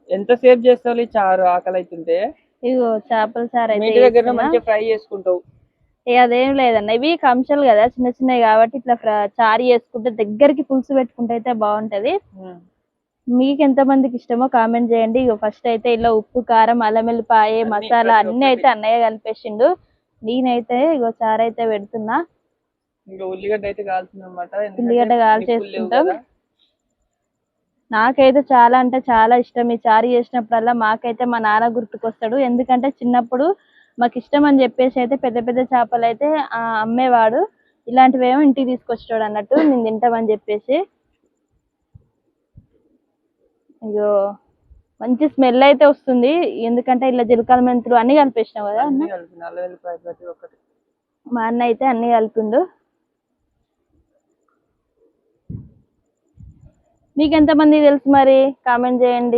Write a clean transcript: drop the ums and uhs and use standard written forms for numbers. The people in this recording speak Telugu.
ఎంతసేపు చేస్తావు ఈ చారు ఆకలి అవుతుంటే? ఇగో చేపల చారు మీ అయితే ఇంటి దగ్గర చేస్తున్నా. మంచిగా ఫ్రై చేసుకుంటావు. ఇక అదేం లేదన్న, ఇవి కంచాలు కదా చిన్న చిన్నవి కాబట్టి ఇట్లా చారు చేసుకుంటే దగ్గరికి పులుసు పెట్టుకుంటే అయితే బాగుంటది. మీకు ఎంత మందికి ఇష్టమో కామెంట్ చేయండి. ఇగో ఫస్ట్ అయితే ఇలా ఉప్పు కారం అల్లం వెల్లిపాయ మసాలా ప్రతి అన్ని ఒక్కటి. అయితే అన్నయ్య కలిపేసిండు. నేనైతే ఇగో చారు అయితే పెడుతున్నా. ఇంకా ఉల్లిగడ్డ అయితే కాల్చింది అనమాట. ఉల్లిగడ్డ కాల్చేసుకుంటాం. నాకైతే చాలా అంటే చాలా ఇష్టం. ఈ చారు చేసినప్పుడల్లా మాకైతే మా నాన్న గుర్తుకొస్తాడు. ఎందుకంటే చిన్నప్పుడు మాకు ఇష్టం అని చెప్పేసి అయితే పెద్ద పెద్ద చేపలు అయితే అమ్మేవాడు. ఇలాంటివేమో ఇంటికి తీసుకొచ్చాడు అన్నట్టు నేను తింటామని చెప్పేసి. అయ్యో మంచి స్మెల్ అయితే వస్తుంది. ఎందుకంటే ఇలా జీలకర్ర మెంతులు అన్ని కలిపేసినావు కదా అన్న. మా అన్న అయితే అన్ని కలిపిండు. మీకు ఎంతమంది తెలుసు మరి కామెంట్ చేయండి.